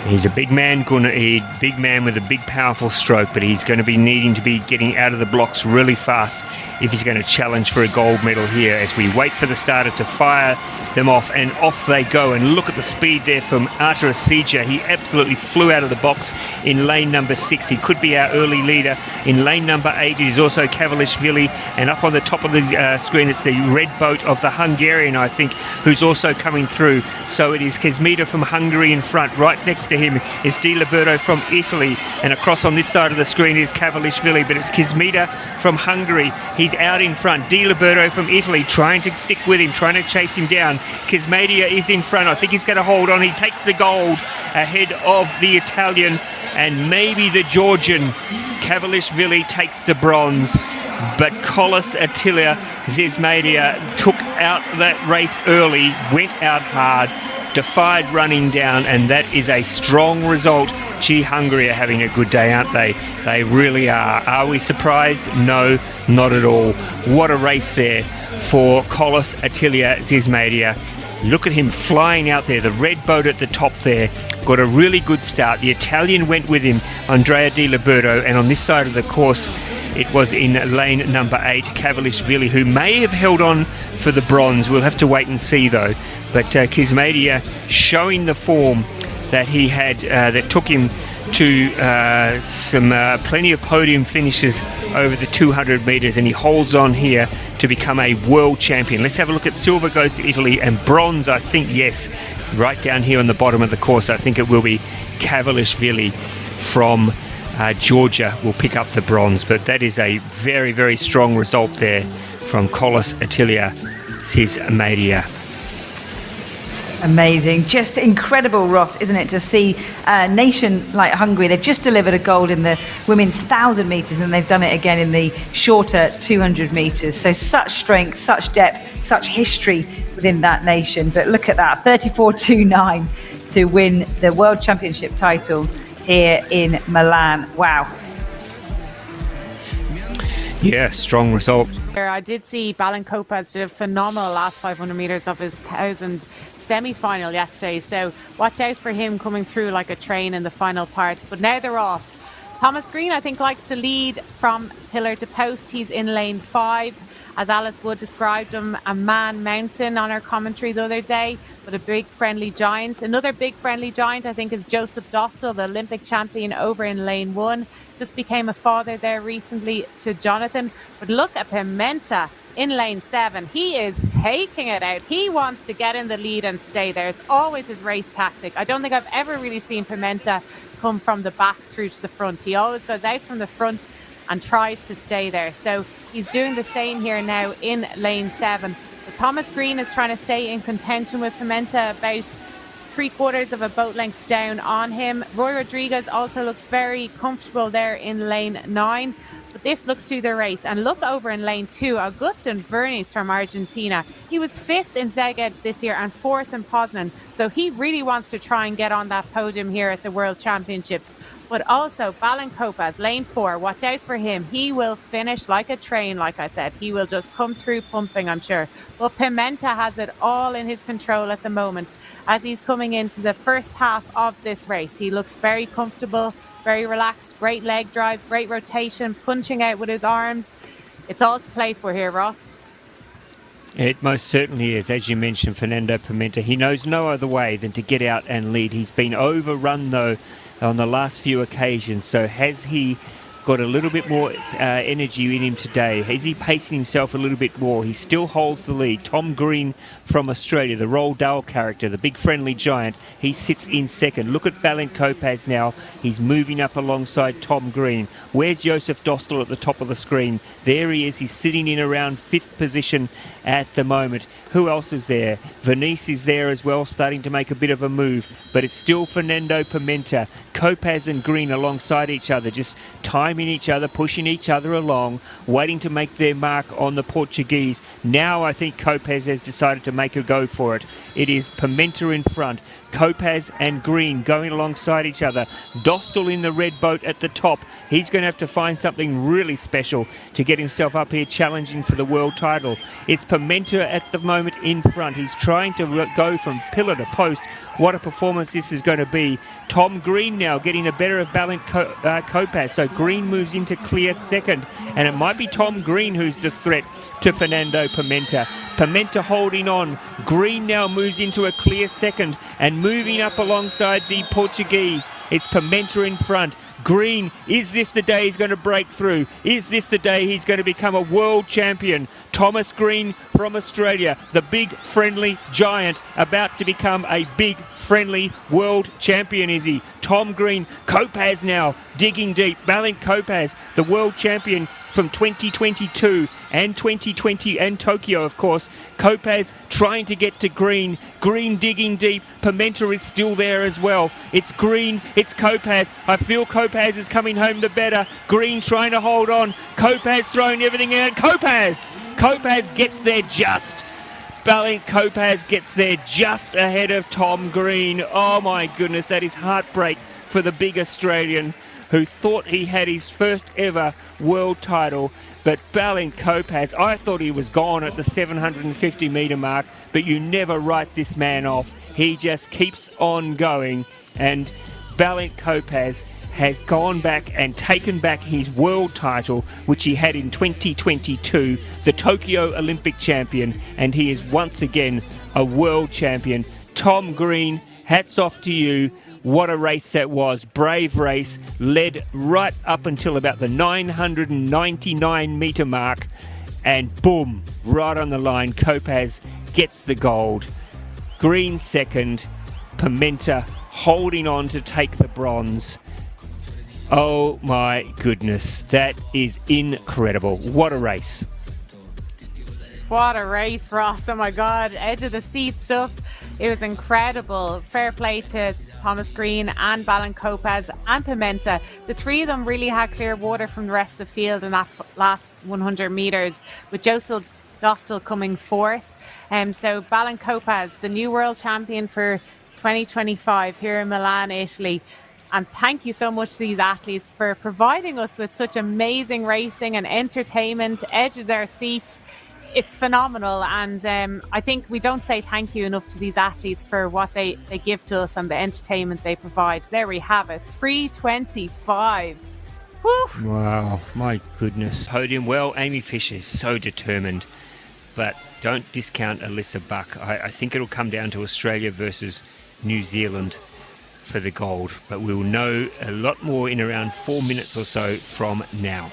He's a big man, Gunnar, a big man with a big powerful stroke, but he's going to be needing to be getting out of the blocks really fast if he's going to challenge for a gold medal here, as we wait for the starter to fire them off, and off they go. And look at the speed there from Hajrà. He absolutely flew out of the box in lane number 6. He could be our early leader. In lane number 8 it is also Kavalishvili, and up on the top of the screen it's the red boat of the Hungarian, I think, who's also coming through. So it is Kizmita from Hungary in front. Right next to him is Di Liberto from Italy, and across on this side of the screen is Kavalishvili, but it's Kizmita from Hungary. He's out in front. Di Liberto from Italy trying to stick with him, trying to chase him down. Kizmita is in front. I think he's going to hold on. He takes the gold ahead of the Italian and maybe the Georgian. Kavalishvili takes the bronze, but Kolos Attila Zizmadia took out that race early, went out hard, defied running down, and that is a strong result. Gee, Hungary are having a good day, aren't they? They really are. Are we surprised? No, not at all. What a race there for Kolos Attila Zizmadia. Look at him flying out there. The red boat at the top there got a really good start. The Italian went with him, Andrea Di Liberto, and on this side of the course it was in lane number 8, Kavalishvili, who may have held on for the bronze. We'll have to wait and see though. But Kizmita showing the form that he had, that took him to plenty of podium finishes over the 200 metres, and he holds on here to become a world champion. Let's have a look at silver goes to Italy, and bronze, I think, yes, right down here on the bottom of the course, I think it will be Kavalishvili from Georgia will pick up the bronze. But that is a very, very strong result there from Kolos Attila Zizmadia. Amazing. Just incredible, Ross, isn't it, to see a nation like Hungary. They've just delivered a gold in the women's 1,000 metres, and they've done it again in the shorter 200 metres. So such strength, such depth, such history within that nation. But look at that, 34.29 to win the World Championship title here in Milan. Wow. Yeah, strong result. I did see Balin Kopacz did a phenomenal last 500 metres of his 1,000 semi-final yesterday, so watch out for him coming through like a train in the final parts. But now they're off. Thomas Green, I think, likes to lead from pillar to post. He's in lane 5. As Alice Wood described him, a man mountain on her commentary the other day, but a big friendly giant. Another big friendly giant, I think, is Joseph Dostal, the Olympic champion, over in lane 1. Just became a father there recently to Jonathan. But look at Pimenta in lane 7. He is taking it out. He wants to get in the lead and stay there. It's always his race tactic. I don't think I've ever really seen Pimenta come from the back through to the front. He always goes out from the front and tries to stay there. So he's doing the same here now in lane 7. But Thomas Green is trying to stay in contention with Pimenta, about 3/4 of a boat length down on him. Roy Rodriguez also looks very comfortable there in lane 9. But this looks through the race. And look over in lane 2, Agustín Vernis from Argentina. He was 5th in Szeged this year and 4th in Poznan. So he really wants to try and get on that podium here at the World Championships. But also Balin Kopacz, lane 4, watch out for him. He will finish like a train, like I said. He will just come through pumping, I'm sure. But Pimenta has it all in his control at the moment as he's coming into the first half of this race. He looks very comfortable, very relaxed, great leg drive, great rotation, punching out with his arms. It's all to play for here, Ross. It most certainly is. As you mentioned, Fernando Pimenta, he knows no other way than to get out and lead. He's been overrun, though, on the last few occasions. So has he got a little bit more energy in him today? Is he pacing himself a little bit more? He still holds the lead. Tom Green from Australia, the Roald Dahl character, the big friendly giant, he sits in second. Look at Balin Kopacz now. He's moving up alongside Tom Green. Where's Joseph Dostal at the top of the screen? There he is. He's sitting in around 5th position at the moment. Who else is there? Vernis is there as well, starting to make a bit of a move, but it's still Fernando Pimenta. Kopacz and Green alongside each other, just timing each other, pushing each other along, waiting to make their mark on the Portuguese. Now I think Kopacz has decided to make a go for it. It is Pimenta in front, Kopacz and Green going alongside each other. Dostal in the red boat at the top. He's going to have to find something really special to get himself up here challenging for the world title. It's Pimenta at the moment in front. He's trying to go from pillar to post. What a performance this is going to be. Tom Green now getting the better of Kopacz. So Green moves into clear second. And it might be Tom Green who's the threat to Fernando Pimenta. Pimenta holding on. Green now moves into a clear second and moving up alongside the Portuguese. It's Pimenta in front. Green, is this the day he's going to break through? Is this the day he's going to become a world champion? Thomas Green from Australia, the big friendly giant, about to become a big friendly world champion, is he? Tom Green, Kopacz now, digging deep. Balint Kopacz, the world champion from 2022 and 2020 and Tokyo, of course. Kopacz trying to get to Green. Green digging deep. Pimenta is still there as well. It's Green, it's Kopacz. I feel Kopacz is coming home the better. Green trying to hold on. Kopacz throwing everything out. Kopacz gets there just. Balint Kopacz gets there just ahead of Tom Green. Oh my goodness, that is heartbreak for the big Australian who thought he had his first ever world title. But Balint Kopacz, I thought he was gone at the 750 metre mark, but you never write this man off. He just keeps on going. And Balint Kopacz has gone back and taken back his world title, which he had in 2022, the Tokyo Olympic champion, and he is once again a world champion. Tom Green, hats off to you. What a race that was. Brave race, led right up until about the 999 metre mark, and boom, right on the line, Kopacz gets the gold. Green second, Pimenta holding on to take the bronze. Oh my goodness, that is incredible. What a race. What a race, Ross. Oh my God, edge of the seat stuff. It was incredible. Fair play to Thomas Green and Balint Kopacz and Pimenta. The three of them really had clear water from the rest of the field in that last 100 metres, with Joseph Dostal coming fourth. So Balint Kopacz, the new world champion for 2025 here in Milan, Italy. And thank you so much to these athletes for providing us with such amazing racing and entertainment, edge of their seats. It's phenomenal, and I think we don't say thank you enough to these athletes for what they give to us and the entertainment they provide. There we have it, 3:25. Woo. Wow, my goodness. Podium, well, Amy Fisher is so determined, but don't discount Alyssa Buck. I think it'll come down to Australia versus New Zealand for the gold, but we'll know a lot more in around 4 minutes or so from now.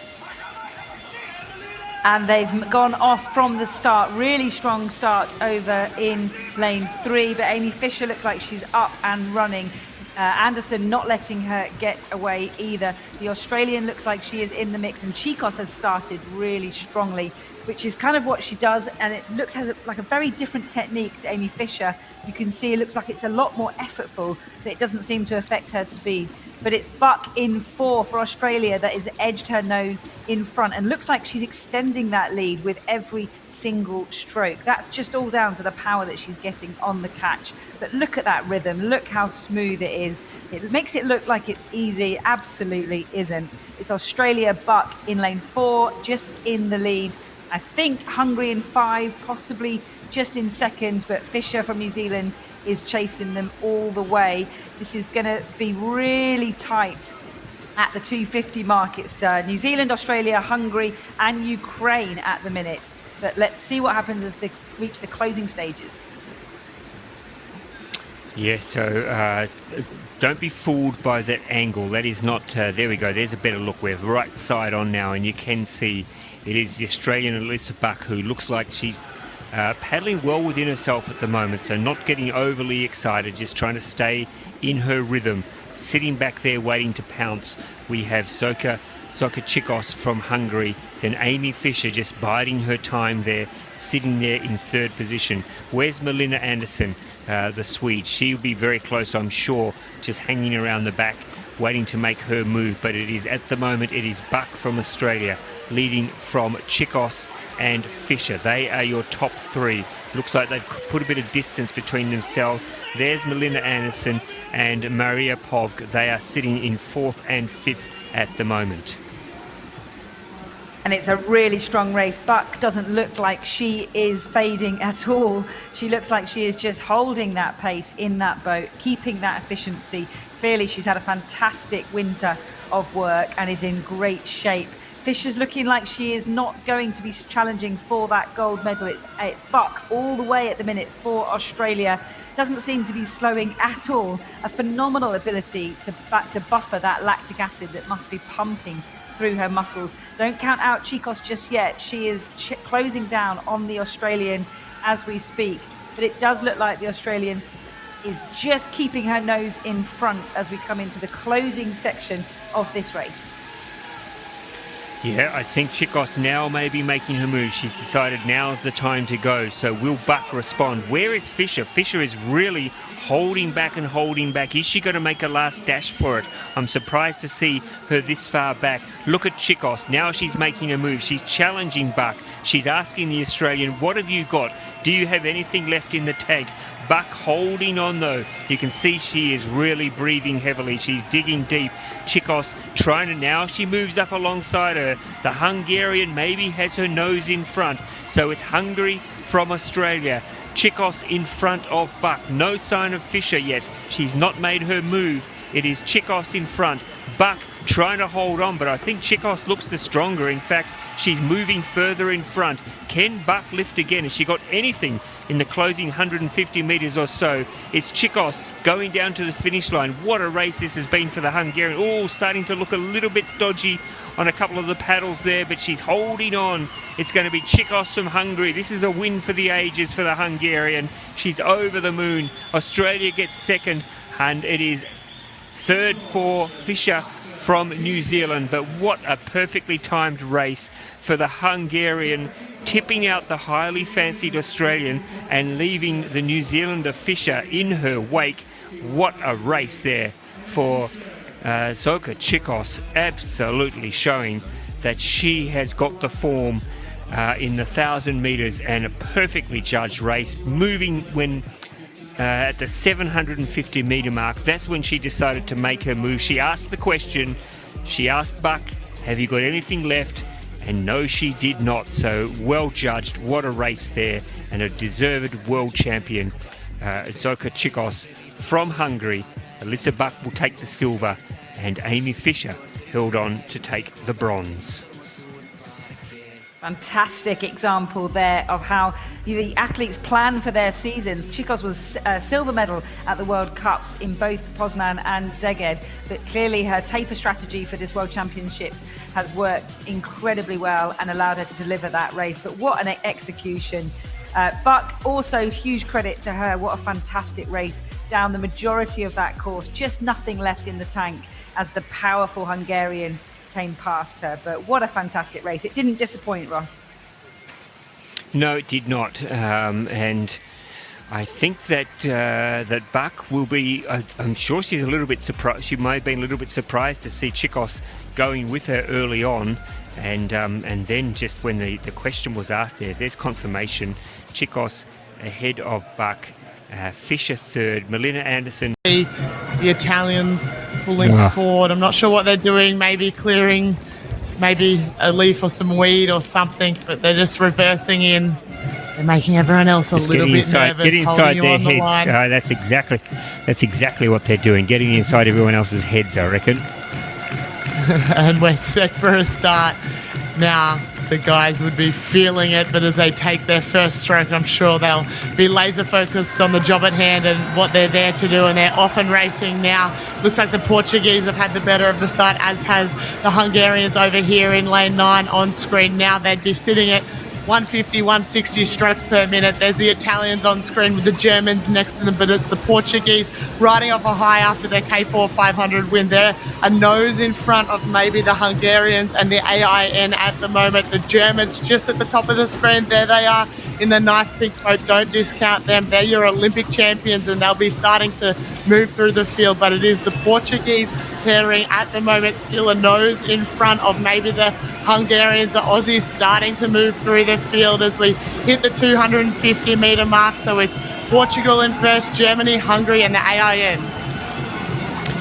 And they've gone off from the start. Really strong start over in lane 3. But Amy Fisher looks like she's up and running. Anderson not letting her get away either. The Australian looks like she is in the mix. And Chicos has started really strongly, which is kind of what she does. And it looks like a very different technique to Amy Fisher. You can see it looks like it's a lot more effortful, but it doesn't seem to affect her speed. But it's Buck in 4 for Australia that has edged her nose in front and looks like she's extending that lead with every single stroke. That's just all down to the power that she's getting on the catch. But look at that rhythm. Look how smooth it is. It makes it look like it's easy. Absolutely isn't. It's Australia, Buck in lane 4, just in the lead. I think Hungary in 5, possibly just in second, but Fisher from New Zealand is chasing them all the way. This is going to be really tight at the 250 mark. It's New Zealand, Australia, Hungary and Ukraine at the minute. But let's see what happens as they reach the closing stages. Yeah, so don't be fooled by that angle. That is not... there we go. There's a better look. We're right side on now, and you can see it is the Australian Alyssa Buck, who looks like she's paddling well within herself at the moment, so not getting overly excited, just trying to stay in her rhythm, sitting back there waiting to pounce. We have Soka Chicos from Hungary, then Amy Fisher just biding her time there, sitting there in third position. Where's Melina Andersson, the Swede? She'll be very close, I'm sure, just hanging around the back, waiting to make her move. But it is, at the moment, it is Buck from Australia, leading from Chicos and Fisher. They are your top 3. Looks like they've put a bit of distance between themselves. There's Melina Andersson and Maria Povg. They are sitting in 4th and 5th at the moment. And it's a really strong race. Buck doesn't look like she is fading at all. She looks like she is just holding that pace in that boat, keeping that efficiency. Clearly, she's had a fantastic winter of work and is in great shape. Fisher's looking like she is not going to be challenging for that gold medal. It's Buck all the way at the minute for Australia. Doesn't seem to be slowing at all. A phenomenal ability to buffer that lactic acid that must be pumping through her muscles. Don't count out Chicos just yet. She is closing down on the Australian as we speak. But it does look like the Australian is just keeping her nose in front as we come into the closing section of this race. Yeah, I think Chicos now may be making her move. She's decided now's the time to go. So will Buck respond? Where is Fisher? Fisher is really holding back and holding back. Is she going to make a last dash for it? I'm surprised to see her this far back. Look at Chicos. Now she's making a move. She's challenging Buck. She's asking the Australian, what have you got? Do you have anything left in the tank? Buck holding on though. You can see she is really breathing heavily. She's digging deep. Chicos trying to, now she moves up alongside her. The Hungarian maybe has her nose in front. So it's Hungary from Australia. Chicos in front of Buck. No sign of Fisher yet. She's not made her move. It is Chicos in front. Buck trying to hold on, but I think Chicos looks the stronger. In fact, she's moving further in front. Can Buck lift again? Has she got anything in the closing 150 metres or so? It's Chicos going down to the finish line. What a race this has been for the Hungarian. Oh, starting to look a little bit dodgy on a couple of the paddles there, but she's holding on. It's going to be Chicos from Hungary. This is a win for the ages for the Hungarian. She's over the moon. Australia gets second, and it is third for Fisher from New Zealand. But what a perfectly timed race for the Hungarian, tipping out the highly fancied Australian and leaving the New Zealander Fisher in her wake. What a race there for Zoka Chicos, absolutely showing that she has got the form in the 1,000 metres, and a perfectly judged race, moving when at the 750 metre mark. That's when she decided to make her move. She asked the question, she asked Buck, have you got anything left? And no, she did not. So well judged. What a race there, and a deserved world champion, Zoka Chicos from Hungary. Alyssa Buck will take the silver, and Amy Fisher held on to take the bronze. Fantastic example there of how the athletes plan for their seasons. Chicos was a silver medal at the World Cups in both Poznan and Szeged, but clearly her taper strategy for this World Championships has worked incredibly well and allowed her to deliver that race. But what an execution. Buck, also huge credit to her. What a fantastic race down the majority of that course. Just nothing left in the tank as the powerful Hungarian came past her. But what a fantastic race. It didn't disappoint, Ross. No, it did not. And I think that that Buck will be, I'm sure she's a little bit surprised. She may have been a little bit surprised to see Chicos going with her early on. And then just when the question was asked there's confirmation. Chicos ahead of Buck, Fisher third, Melina Anderson. The Italians pulling forward. I'm not sure what they're doing, maybe clearing maybe a leaf or some weed or something, but they're just reversing in. They're making everyone else a little bit nervous. Get inside their heads. That's exactly what they're doing, getting inside everyone else's heads, I reckon. And we're set for a start. Now, the guys would be feeling it, but as they take their first stroke, I'm sure they'll be laser focused on the job at hand and what they're there to do, and they're off and racing now. Looks like the Portuguese have had the better of the start, as has the Hungarians over here in lane 9 on screen. Now they'd be sitting at 150, 160 strokes per minute. There's the Italians on screen with the Germans next to them, but it's the Portuguese riding off a high after their K4 500 win. They're a nose in front of maybe the Hungarians and the AIN at the moment. The Germans just at the top of the screen. There they are in the nice pink coat. Don't discount them. They're your Olympic champions, and they'll be starting to move through the field. But it is the Portuguese pairing at the moment, still a nose in front of maybe the Hungarians. The Aussies starting to move through the field as we hit the 250 metre mark. So it's Portugal in first, Germany, Hungary and the AIN.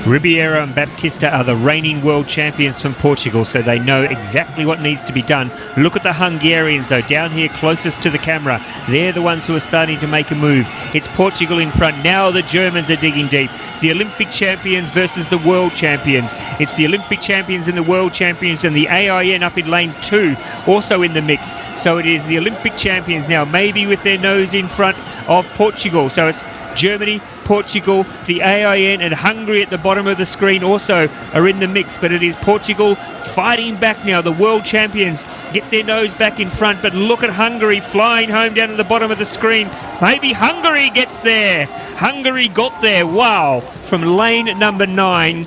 Ribeiro and Baptista are the reigning world champions from Portugal, so they know exactly what needs to be done. Look at the Hungarians, though, down here closest to the camera. They're the ones who are starting to make a move. It's Portugal in front. Now the Germans are digging deep. It's the Olympic champions versus the world champions. It's the Olympic champions and the world champions, and the AIN up in lane 2 also in the mix. So it is the Olympic champions now, maybe with their nose in front of Portugal. So it's Germany, Portugal, the AIN and Hungary at the bottom of the screen also are in the mix, but it is Portugal fighting back now. The world champions get their nose back in front, but look at Hungary flying home down to the bottom of the screen. Maybe Hungary gets there. Hungary got there. Wow. From lane number 9,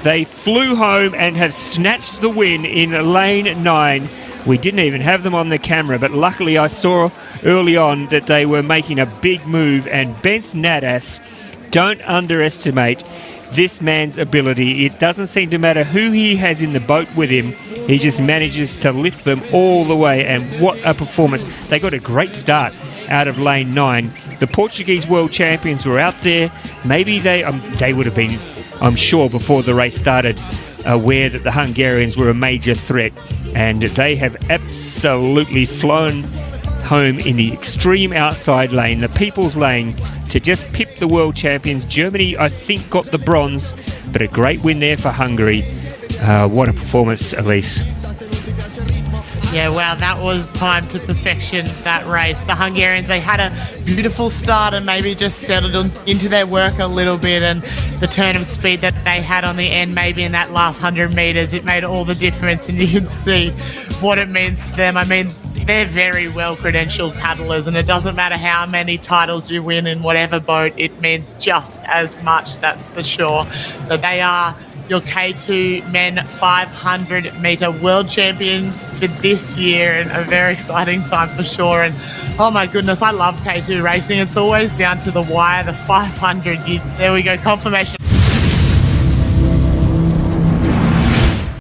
they flew home and have snatched the win in lane 9. We didn't even have them on the camera, but luckily I saw early on that they were making a big move, and Bence Nadas, don't underestimate this man's ability. It doesn't seem to matter who he has in the boat with him, he just manages to lift them all the way, and what a performance. They got a great start out of lane 9. The Portuguese world champions were out there. Maybe they would have been, I'm sure, before the race started, aware that the Hungarians were a major threat, and they have absolutely flown home in the extreme outside lane, the people's lane, to just pip the world champions. Germany, I think, got the bronze, but a great win there for Hungary. What a performance, Elise. Yeah, wow, that was time to perfection, that race. The Hungarians, they had a beautiful start and maybe just settled into their work a little bit, and the turn of speed that they had on the end, maybe in that last 100 metres, it made all the difference, and you can see what it means to them. I mean, they're very well-credentialed paddlers, and it doesn't matter how many titles you win in whatever boat, it means just as much, that's for sure. So they are your K2 men 500-metre world champions for this year, and a very exciting time for sure. And oh my goodness, I love K2 racing. It's always down to the wire, the 500. There we go, confirmation